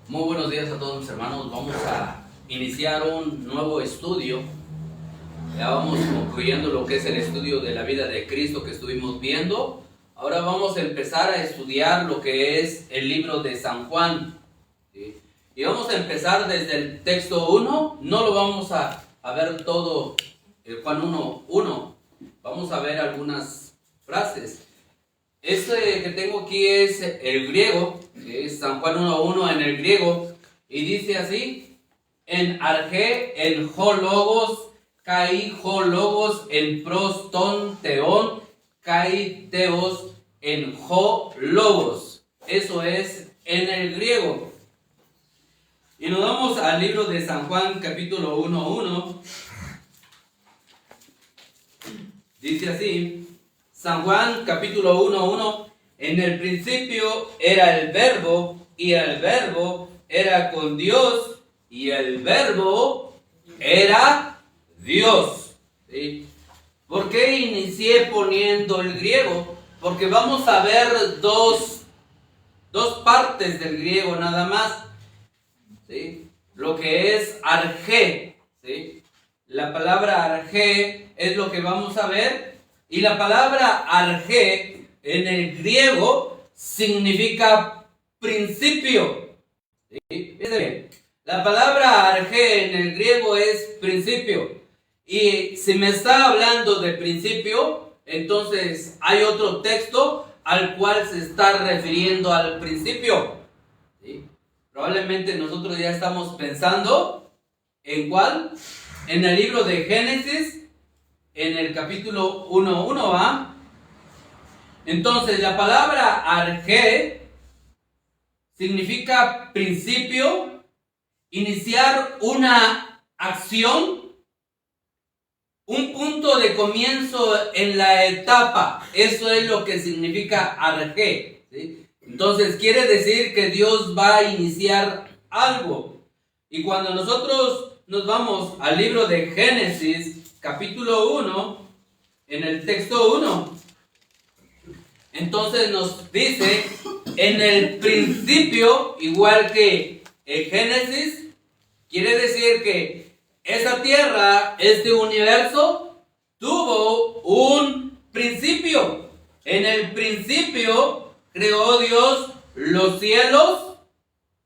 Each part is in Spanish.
Muy buenos días a todos mis hermanos. Vamos a iniciar un nuevo estudio. Ya vamos concluyendo lo que es el estudio de la vida de Cristo que estuvimos viendo. Ahora vamos a empezar a estudiar lo que es el libro de San Juan. ¿Sí? Y vamos a empezar desde el texto 1. No lo vamos a ver todo, Juan 1:1. Vamos a ver algunas frases. Este que tengo aquí es el griego, que es San Juan 1:1 en el griego, y dice así: en arge, en ho logos, kai ho logos, en proston teon, kai teos, en ho logos. Eso es en el griego. Y nos vamos al libro de San Juan, capítulo 1:1. Dice así: San Juan, capítulo 1:1. En el principio era el Verbo, y el Verbo era con Dios, y el Verbo era Dios. ¿Sí? ¿Por qué inicié poniendo el griego? Porque vamos a ver dos partes del griego nada más. ¿Sí? Lo que es arge. ¿Sí? La palabra arge es lo que vamos a ver. Y la palabra arge en el griego significa principio. ¿Sí? Fíjense bien. La palabra arge en el griego es principio. Y si me está hablando de principio, entonces hay otro texto al cual se está refiriendo al principio. ¿Sí? Probablemente nosotros ya estamos pensando en ¿cuál? En el libro de Génesis, en el capítulo 1:1, ¿va? Entonces, la palabra arge significa principio, iniciar una acción, un punto de comienzo en la etapa. Eso es lo que significa arge. ¿Sí? Entonces, quiere decir que Dios va a iniciar algo. Y cuando nosotros nos vamos al libro de Génesis, capítulo 1, en el texto 1, entonces nos dice: en el principio, igual que en Génesis, quiere decir que esa tierra, este universo, tuvo un principio. En el principio creó Dios los cielos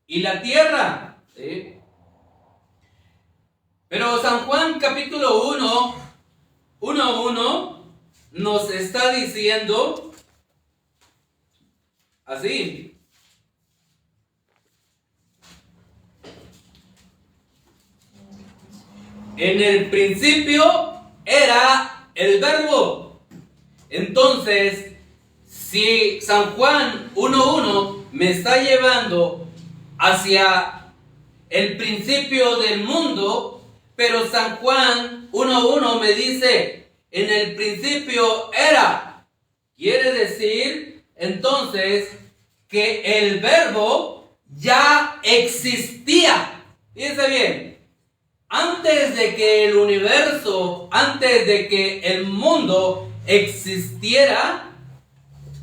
y la tierra. ¿Sí? Pero San Juan capítulo 1:1 nos está diciendo así: en el principio era el Verbo. Entonces, si San Juan 1:1 me está llevando hacia el principio del mundo, pero San Juan 1:1 me dice: en el principio era, quiere decir entonces que el Verbo ya existía. Fíjense bien, antes de que el universo, antes de que el mundo existiera,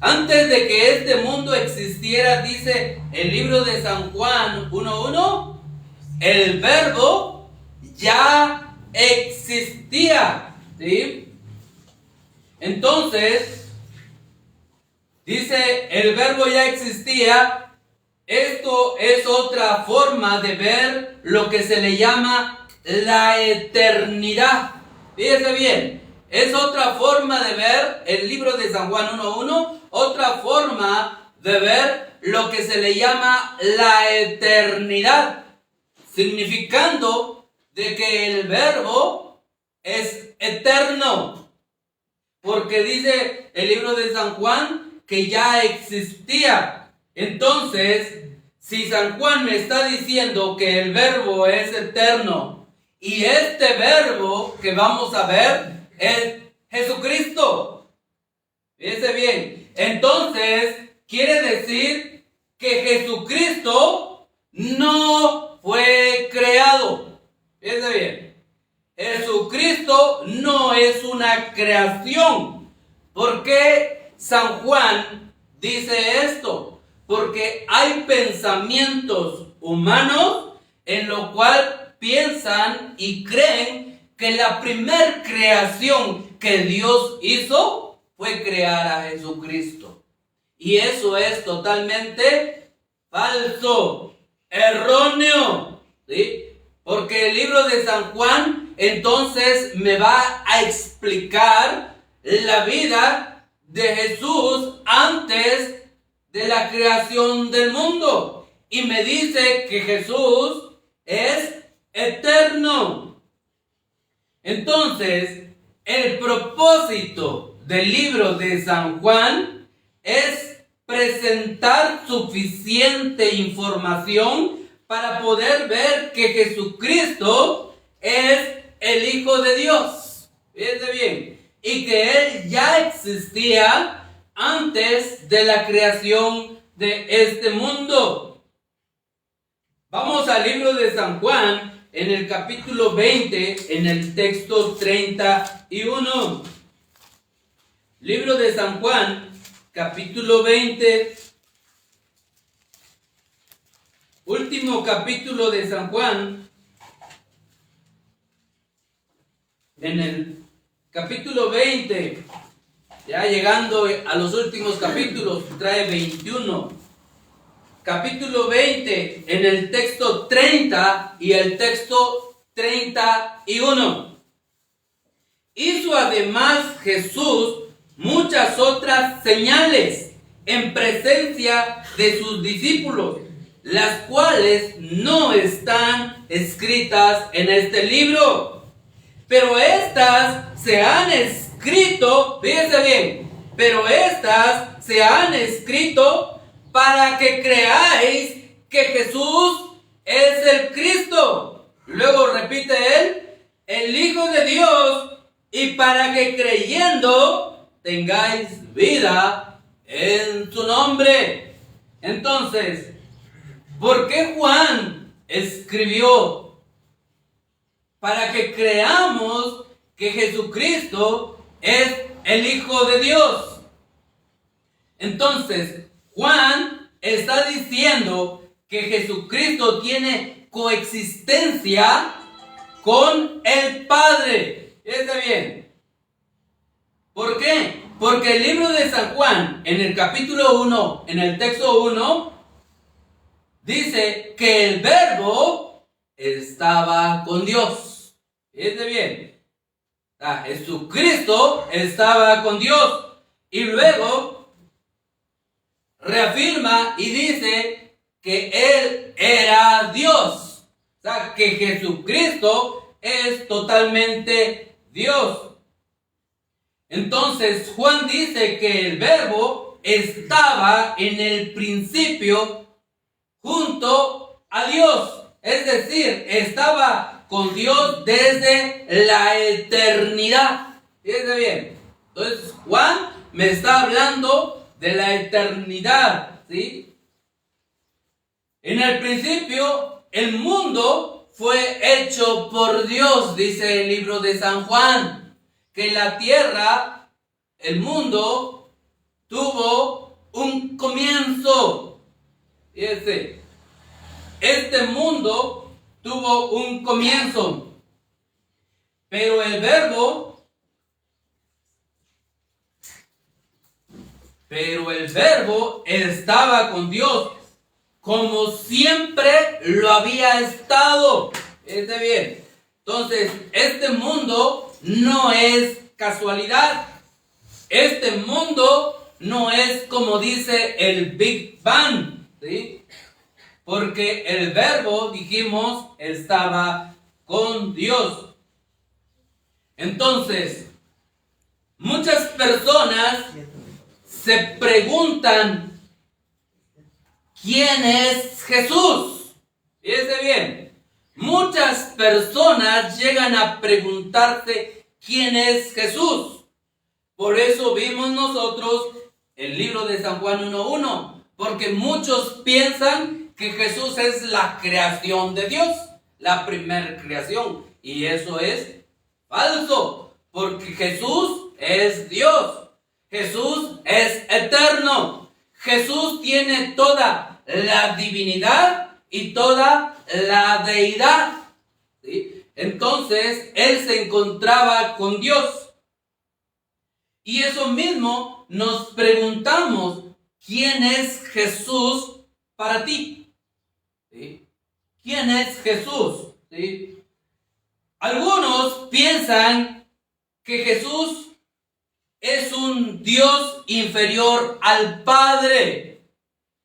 antes de que este mundo existiera, dice el libro de San Juan 1:1, el Verbo ya existía. ¿Sí? Entonces, dice, el Verbo ya existía. Esto es otra forma de ver lo que se le llama la eternidad. Fíjese bien, es otra forma de ver el libro de San Juan 1:1, otra forma de ver lo que se le llama la eternidad, significando de que el Verbo es eterno, porque dice el libro de San Juan que ya existía. Entonces, si San Juan me está diciendo que el Verbo es eterno, y este Verbo que vamos a ver es Jesucristo, fíjense bien, entonces quiere decir que Jesucristo no fue creado. Fíjense bien, Jesucristo no es una creación. ¿Por qué San Juan dice esto? Porque hay pensamientos humanos en lo cual piensan y creen que la primer creación que Dios hizo fue crear a Jesucristo. Y eso es totalmente falso, erróneo, ¿sí? Porque el libro de San Juan entonces me va a explicar la vida de Jesús antes de la creación del mundo. Y me dice que Jesús es eterno. Entonces, el propósito del libro de San Juan es presentar suficiente información para poder ver que Jesucristo es el Hijo de Dios. Fíjense bien. Y que Él ya existía antes de la creación de este mundo. Vamos al libro de San Juan, en el capítulo 20, en el texto 31. Libro de San Juan, capítulo 20. Último capítulo de San Juan. En el capítulo 20, ya llegando a los últimos capítulos, trae 21. Capítulo 20, en el texto 30 y el texto 31. Hizo además Jesús muchas otras señales en presencia de sus discípulos, las cuales no están escritas en este libro. Pero estas se han escrito, fíjense bien, pero estas se han escrito para que creáis que Jesús es el Cristo. Luego repite él, el Hijo de Dios, y para que creyendo tengáis vida en su nombre. Entonces, ¿por qué Juan escribió? Para que creamos que Jesucristo es el Hijo de Dios. Entonces, Juan está diciendo que Jesucristo tiene coexistencia con el Padre. Fíjense bien. ¿Por qué? Porque el libro de San Juan, en el capítulo 1, en el texto 1, dice que el Verbo estaba con Dios. Fíjense bien. Jesucristo estaba con Dios. Y luego reafirma y dice que Él era Dios. O sea, que Jesucristo es totalmente Dios. Entonces Juan dice que el Verbo estaba en el principio junto a Dios. Es decir, estaba con Dios desde la eternidad. Fíjense bien. Entonces Juan me está hablando de la eternidad, ¿sí? En el principio, el mundo fue hecho por Dios, dice el libro de San Juan. Que la tierra, el mundo, tuvo un comienzo. Fíjense, este mundo tuvo un comienzo. Pero el Verbo estaba con Dios, como siempre lo había estado. Fíjense bien. Entonces, este mundo no es casualidad. Este mundo no es como dice el Big Bang, ¿sí? Porque el Verbo, dijimos, estaba con Dios. Entonces, muchas personas se preguntan, ¿quién es Jesús? Fíjense bien. Muchas personas llegan a preguntarse quién es Jesús. Por eso vimos nosotros el libro de San Juan 1:1, porque muchos piensan que Jesús es la creación de Dios, la primer creación, y eso es Falso, porque Jesús es Dios. Jesús es eterno. Jesús tiene toda la divinidad y toda la deidad. ¿Sí? Entonces, Él se encontraba con Dios. Y eso mismo nos preguntamos, ¿quién es Jesús para ti? ¿Sí? ¿Quién es Jesús? ¿Sí? Algunos piensan que Jesús es un Dios inferior al Padre.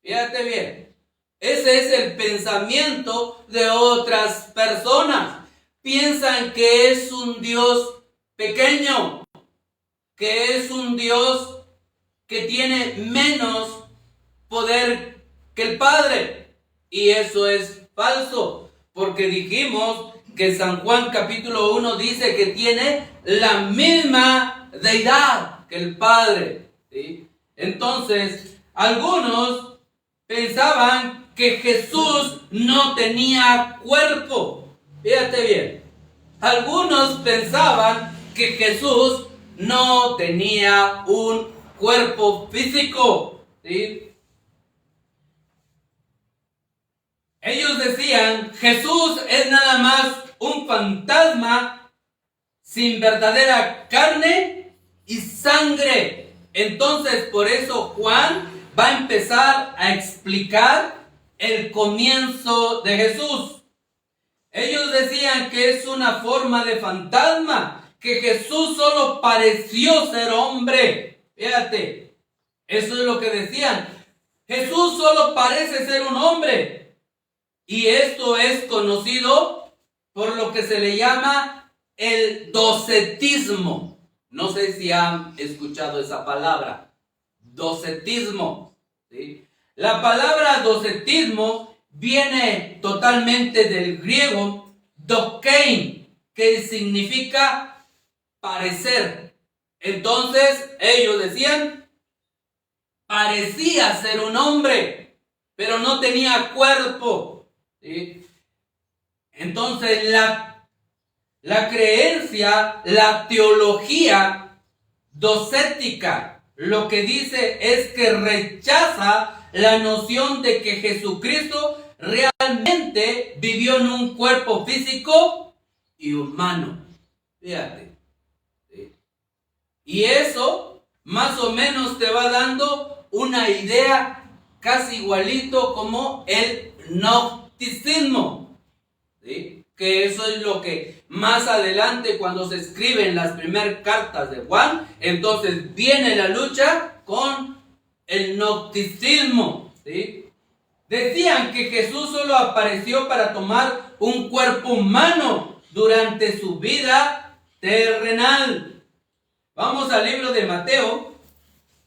Fíjate bien, ese es el pensamiento de otras personas. Piensan que es un Dios pequeño, que es un Dios que tiene menos poder que el Padre. Y eso es falso, porque dijimos que San Juan capítulo 1 dice que tiene la misma deidad que el Padre. ¿Sí? Entonces, algunos pensaban que Jesús no tenía cuerpo. Fíjate bien. Algunos pensaban que Jesús no tenía un cuerpo físico. ¿Sí? Ellos decían, Jesús es nada más un fantasma sin verdadera carne y sangre. Entonces, por eso Juan va a empezar a explicar el comienzo de Jesús. Ellos decían que es una forma de fantasma, que Jesús solo pareció ser hombre. Fíjate, eso es lo que decían. Jesús solo parece ser un hombre. Y esto es conocido por lo que se le llama el docetismo. No sé si han escuchado esa palabra, docetismo. ¿Sí? La palabra docetismo viene totalmente del griego dokein, que significa parecer. Entonces ellos decían, parecía ser un hombre, pero no tenía cuerpo. ¿Sí? Entonces la creencia, la teología docética, lo que dice es que rechaza la noción de que Jesucristo realmente vivió en un cuerpo físico y humano. Fíjate. ¿Sí? Y eso más o menos te va dando una idea casi igualito como el gnosticismo, ¿sí? Que eso es lo que más adelante, cuando se escriben las primeras cartas de Juan, entonces viene la lucha con el gnosticismo, ¿sí? Decían que Jesús solo apareció para tomar un cuerpo humano durante su vida terrenal. Vamos al libro de Mateo,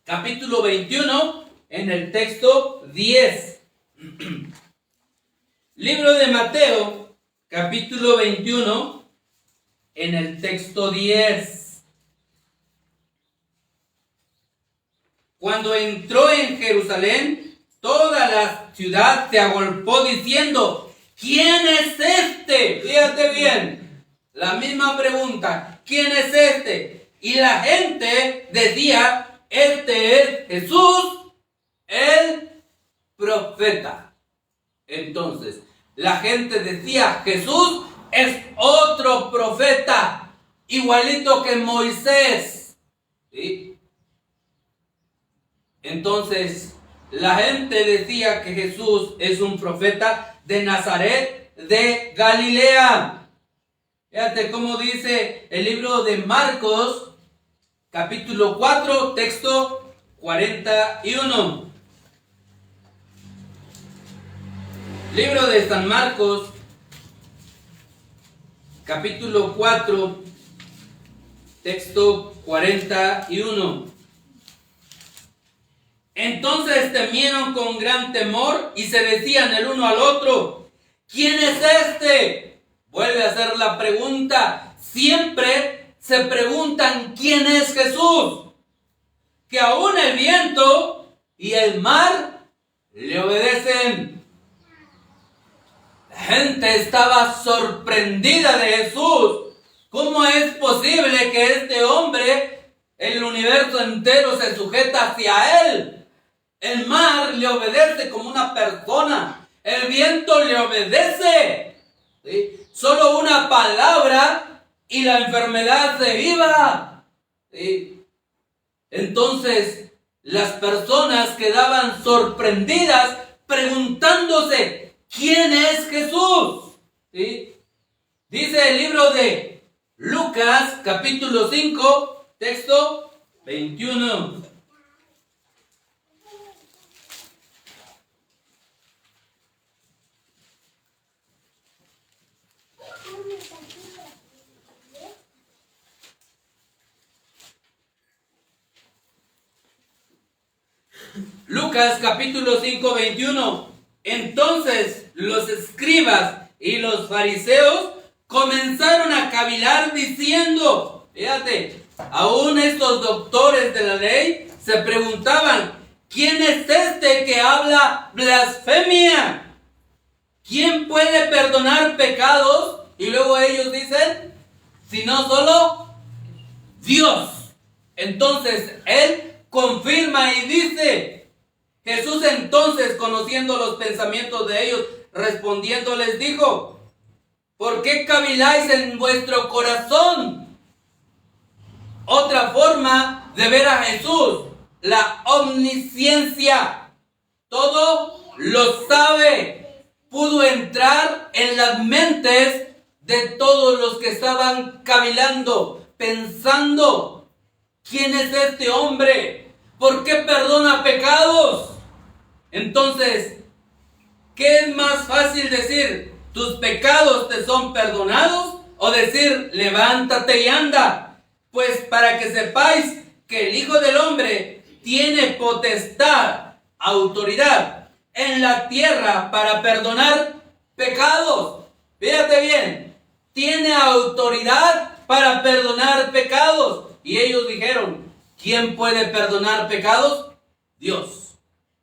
capítulo 21, en el texto 10. Libro de Mateo, capítulo 21, en el texto 10. Cuando entró en Jerusalén, toda la ciudad se agolpó diciendo, ¿quién es este? Fíjate bien, la misma pregunta, ¿quién es este? Y la gente decía, este es Jesús, el profeta. Entonces, la gente decía, Jesús es otro profeta, igualito que Moisés. ¿Sí? Entonces, la gente decía que Jesús es un profeta de Nazaret de Galilea. Fíjate cómo dice el libro de Marcos, capítulo 4, texto 41. Libro de San Marcos, capítulo 4, texto 41. Entonces temieron con gran temor y se decían el uno al otro, ¿quién es este? Vuelve a hacer la pregunta. Siempre se preguntan quién es Jesús. Que aún el viento y el mar le obedecen. La gente estaba sorprendida de Jesús, ¿Cómo es posible que este hombre, el universo entero se sujeta hacia él? El mar le obedece como una persona. El viento le obedece. ¿Sí? Solo una palabra y la enfermedad se iba. ¿Sí? Entonces, las personas quedaban sorprendidas preguntándose, ¿quién es Jesús? ¿Sí? Dice el libro de Lucas, capítulo 5, texto 21. Lucas capítulo 5, 21. Entonces los escribas y los fariseos comenzaron a cavilar diciendo, fíjate, aún estos doctores de la ley se preguntaban, ¿quién es este que habla blasfemia? ¿Quién puede perdonar pecados? Y luego ellos dicen, si no solo Dios. Entonces él confirma y dice, Jesús entonces, conociendo los pensamientos de ellos, respondiendo les dijo, ¿por qué caviláis en vuestro corazón? Otra forma de ver a Jesús, la omnisciencia, todo lo sabe, pudo entrar en las mentes de todos los que estaban cavilando, pensando, ¿quién es este hombre? ¿Por qué perdona pecados? Entonces, ¿qué es más fácil decir? ¿Tus pecados te son perdonados? O decir, levántate y anda. Pues para que sepáis que el Hijo del Hombre tiene potestad, autoridad en la tierra para perdonar pecados. Fíjate bien, tiene autoridad para perdonar pecados. Y ellos dijeron, ¿quién puede perdonar pecados? Dios.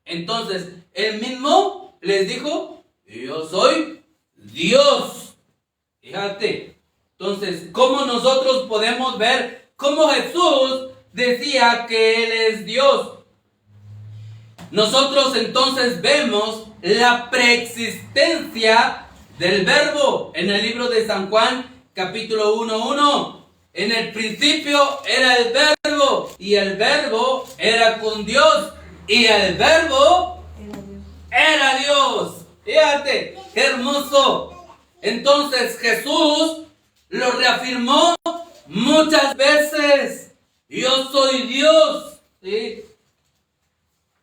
Entonces, él mismo les dijo, yo soy Dios. Fíjate. Entonces, ¿cómo nosotros podemos ver cómo Jesús decía que Él es Dios? Nosotros entonces vemos la preexistencia del Verbo en el libro de San Juan, capítulo 1:1. En el principio era el Verbo, y el Verbo era con Dios, y el Verbo era Dios. Fíjate, qué hermoso. Entonces Jesús lo reafirmó muchas veces. Yo soy Dios. ¿Sí?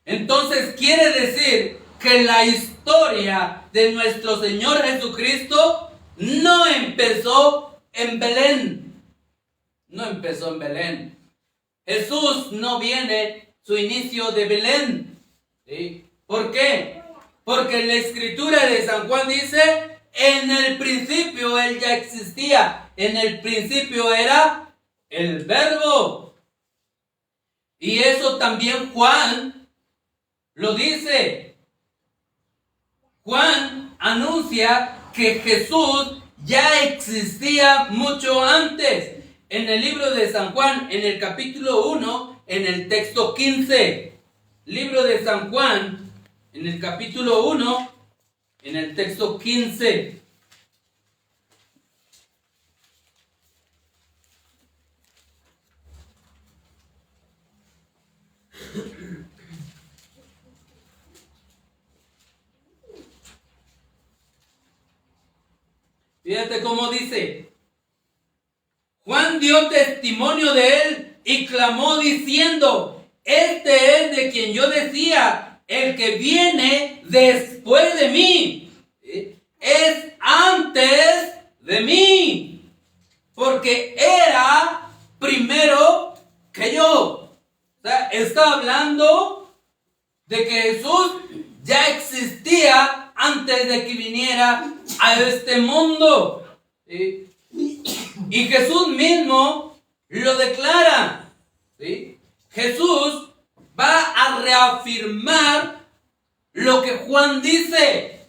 Entonces quiere decir que la historia de nuestro Señor Jesucristo no empezó en Belén. No empezó en Belén. Jesús no viene su inicio de Belén. ¿Sí? ¿Por qué? Porque en la escritura de San Juan dice, en el principio Él ya existía. En el principio era el Verbo. Y eso también Juan lo dice. Juan anuncia que Jesús ya existía mucho antes. En el libro de San Juan, en el capítulo 1, en el texto 15. Libro de San Juan, en el capítulo 1, en el texto 15. Fíjate cómo dice. Juan dio testimonio de él y clamó diciendo, este es de quien yo decía, el que viene después de mí, es antes de mí, porque era primero que yo. O sea, está hablando de que Jesús ya existía antes de que viniera a este mundo. ¿Sí? Y Jesús mismo lo declara. ¿Sí? Jesús va a reafirmar lo que Juan dice.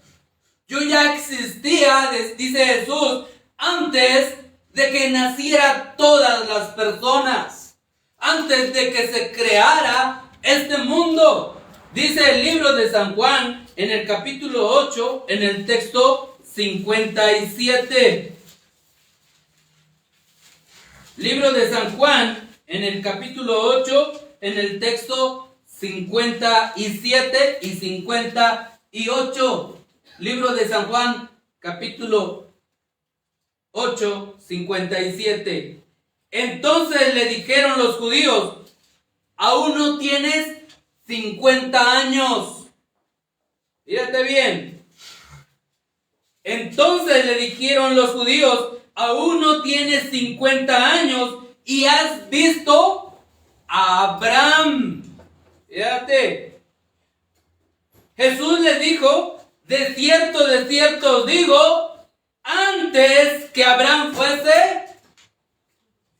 Yo ya existía, dice Jesús, antes de de que naciera todas las personas, antes de que se creara este mundo. Dice el libro de San Juan en el capítulo 8, en el texto 57. Libro de San Juan en el capítulo 8, en el texto 57 y 58. Libro de San Juan, capítulo 8, 57. Entonces le dijeron los judíos: aún no tienes 50 años. Fíjate bien. Entonces le dijeron los judíos: aún no tienes 50 años y has visto a Abraham. Fíjate. Jesús les dijo: de cierto os digo, antes que Abraham fuese,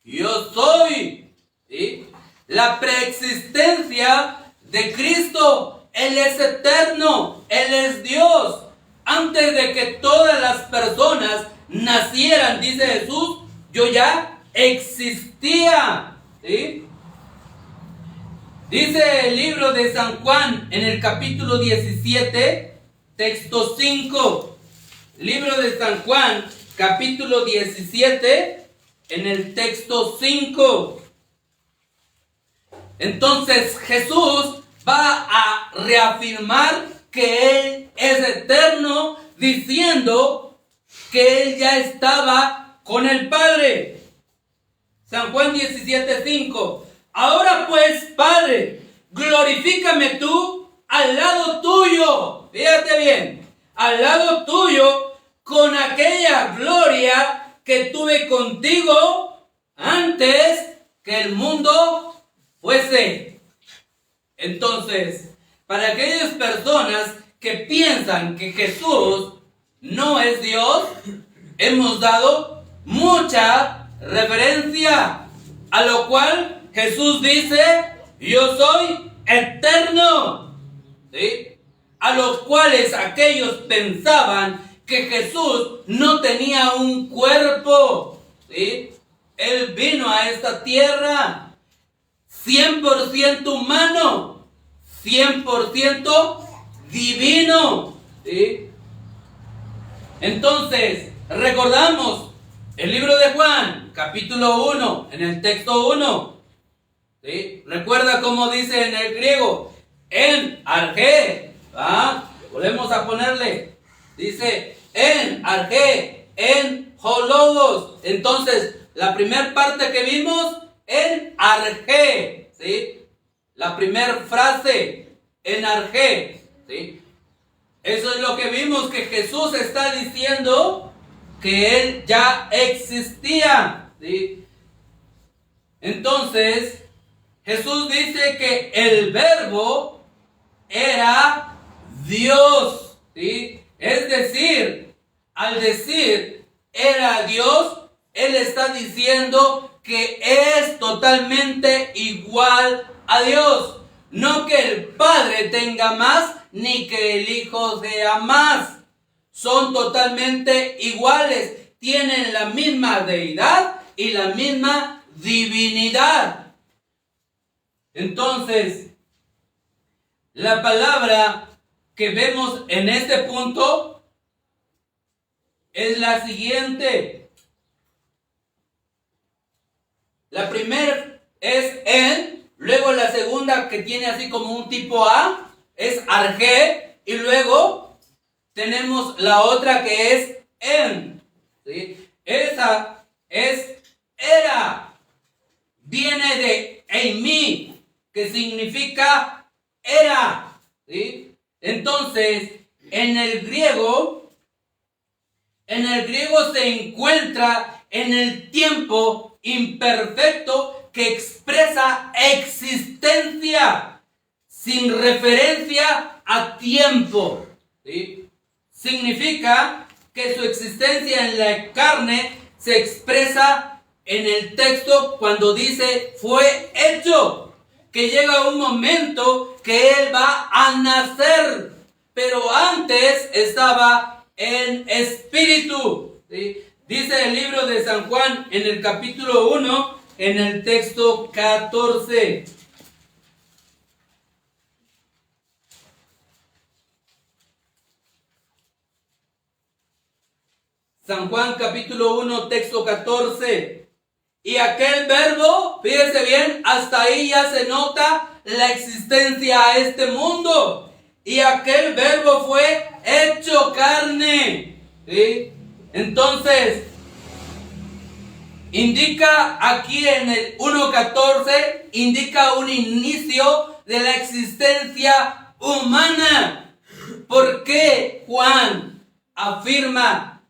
yo soy. ¿Sí? La preexistencia de Cristo, Él es eterno, Él es Dios. Antes de que todas las personas nacieran, dice Jesús, yo ya existía. ¿Sí? Dice el libro de San Juan en el capítulo 17, texto 5. Libro de San Juan, capítulo 17, en el texto 5. Entonces Jesús va a reafirmar que Él es eterno, diciendo que Él ya estaba con el Padre. San Juan 17:5. Ahora pues, Padre, glorifícame tú al lado tuyo. Fíjate bien, al lado tuyo, con aquella gloria que tuve contigo antes que el mundo fuese. Entonces, para aquellas personas que piensan que Jesús no es Dios, hemos dado mucha referencia, a lo cual Jesús dice: yo soy eterno. ¿Sí? A los cuales aquellos pensaban que Jesús no tenía un cuerpo. ¿Sí? Él vino a esta tierra 100% humano, 100% divino. ¿Sí? Entonces, recordamos el libro de Juan, capítulo 1, en el texto 1. ¿Sí? Recuerda cómo dice en el griego: en arge. Volvemos a ponerle. Dice en arge, en hologos. Entonces, la primera parte que vimos, en arge. ¿Sí? La primera frase, en arge. ¿Sí? Eso es lo que vimos, que Jesús está diciendo que Él ya existía. ¿Sí? Entonces, Jesús dice que el Verbo era Dios. ¿Sí? Es decir, al decir era Dios, Él está diciendo que es totalmente igual a Dios. No que el Padre tenga más, ni que el Hijo sea más. Son totalmente iguales. Tienen la misma deidad y la misma divinidad. Entonces, la palabra que vemos en este punto es la siguiente. La primera es en, luego la segunda, que tiene así como un tipo A, es arge, y luego tenemos la otra que es en. ¿Sí? Esa es era. Viene de eimi, que significa era. ¿Sí? Entonces, en el griego se encuentra en el tiempo imperfecto que expresa existencia sin referencia a tiempo. ¿Sí? Significa que su existencia en la carne se expresa en el texto cuando dice fue hecho, que llega un momento que Él va a nacer, pero antes estaba en espíritu. ¿Sí? Dice el libro de San Juan en el capítulo 1, en el texto 14. San Juan capítulo 1, texto 14. Y aquel verbo, fíjese bien, hasta ahí ya se nota la existencia a este mundo. Y aquel verbo fue hecho carne. ¿Sí? Entonces, indica aquí en el 1.14, indica un inicio de la existencia humana. ¿Por qué Juan afirma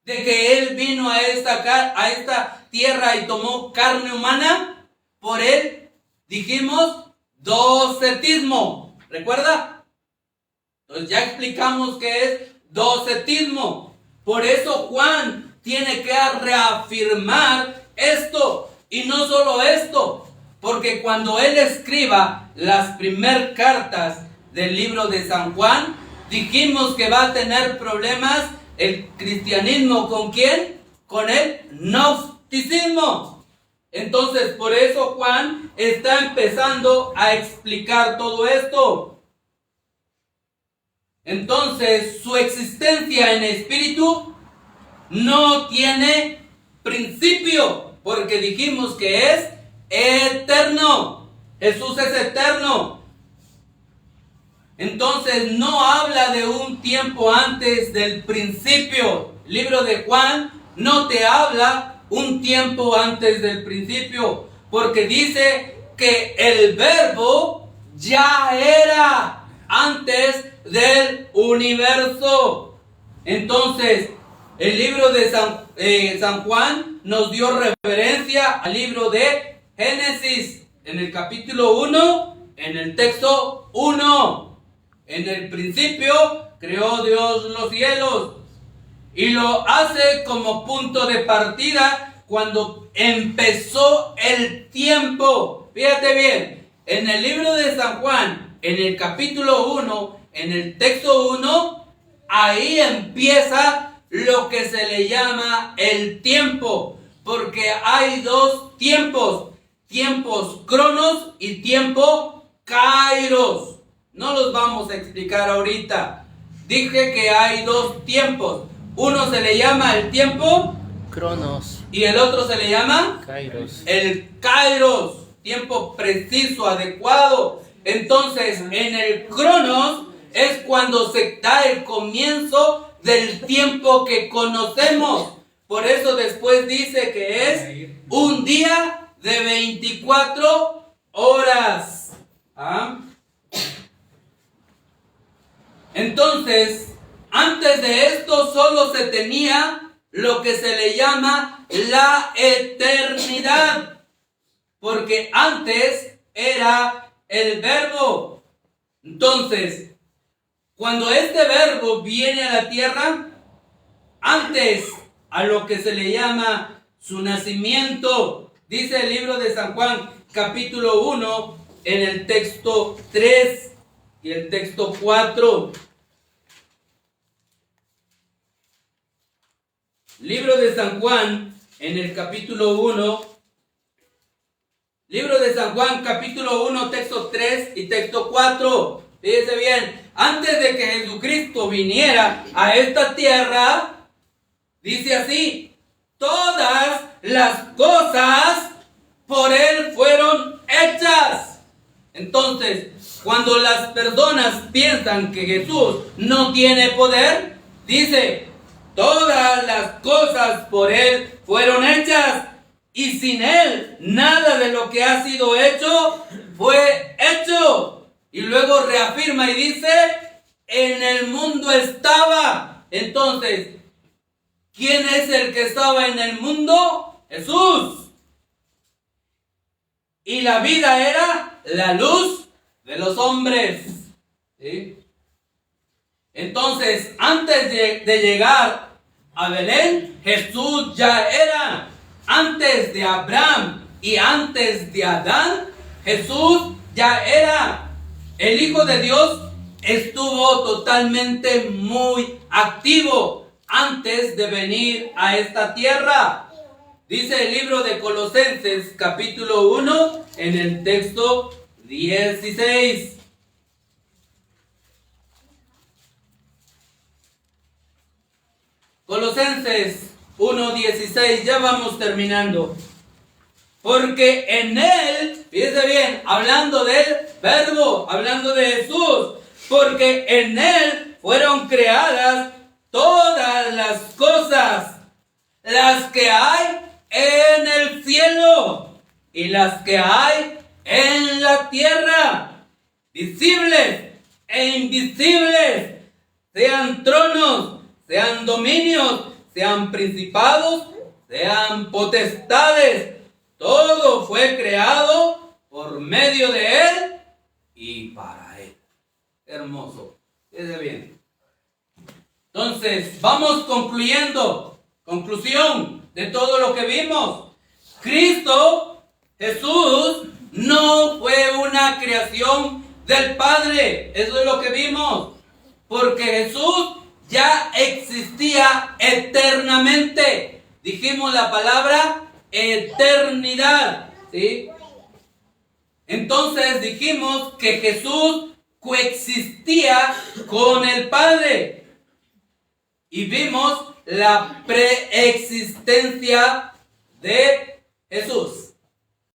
de que él vino a esta tierra y tomó carne humana? Por él dijimos docetismo. ¿Recuerda? Entonces ya explicamos qué es docetismo. Por eso Juan tiene que reafirmar esto. Y no solo esto, porque cuando él escriba las primeras cartas del libro de San Juan, dijimos que va a tener problemas el cristianismo. ¿Con quién? Con el gnosticismo. Entonces, por eso Juan está empezando a explicar todo esto. Entonces, su existencia en espíritu no tiene principio, porque dijimos que es eterno. Jesús es eterno. Entonces no habla de un tiempo antes del principio. El libro de Juan no te habla un tiempo antes del principio, porque dice que el verbo ya era antes del universo. Entonces, el libro de San Juan nos dio referencia al libro de Génesis, en el capítulo 1, en el texto 1. En el principio creó Dios los cielos, y lo hace como punto de partida cuando empezó el tiempo. Fíjate bien, en el libro de San Juan, en el capítulo 1, en el texto 1, ahí empieza lo que se le llama el tiempo, porque hay dos tiempos, tiempos cronos y tiempo kairos. No los vamos a explicar ahorita. Dije que hay dos tiempos. Uno se le llama el tiempo Cronos y el otro se le llama Kairos. el kairos, tiempo preciso, adecuado. Entonces, en el cronos es cuando se da el comienzo del tiempo que conocemos. Por eso después dice que es un día de 24 horas. ¿Ah? Entonces, antes de esto solo se tenía lo que se le llama la eternidad, porque antes era el verbo. Entonces, cuando este verbo viene a la tierra, antes a lo que se le llama su nacimiento, dice el libro de San Juan, capítulo 1, en el texto 3 y el texto 4. Libro de San Juan, en el capítulo 1. Libro de San Juan, capítulo 1, texto 3 y texto 4. Fíjese bien, antes de que Jesucristo viniera a esta tierra, dice así: todas las cosas por Él fueron hechas. Entonces, cuando las personas piensan que Jesús no tiene poder, dice: todas las cosas por Él fueron hechas, y sin Él nada de lo que ha sido hecho fue hecho. Y luego reafirma y dice: en el mundo estaba. Entonces, ¿quién es el que estaba en el mundo? Jesús. Y la vida era la luz de los hombres. ¿Sí? Entonces, antes de llegar a Belén, Jesús ya era. Antes de Abraham y antes de Adán, Jesús ya era. El Hijo de Dios estuvo totalmente muy activo. antes de venir a esta tierra. Dice el libro de Colosenses capítulo 1 en el texto 16. Colosenses 1:16, ya vamos terminando. Porque en Él, fíjese bien, hablando del Verbo, hablando de Jesús, porque en Él fueron creadas todas las cosas, las que hay en el cielo y las que hay en la tierra, visibles e invisibles, sean tronos, sean dominios, sean principados, sean potestades. Todo fue creado por medio de Él y para Él. Hermoso. Fíjese bien. Entonces, vamos concluyendo. Conclusión de todo lo que vimos. Cristo, Jesús, no fue una creación del Padre. Eso es lo que vimos. Porque Jesús ya existía eternamente. Dijimos la palabra eternidad, ¿sí? Entonces dijimos que Jesús coexistía con el Padre. Y vimos la preexistencia de Jesús.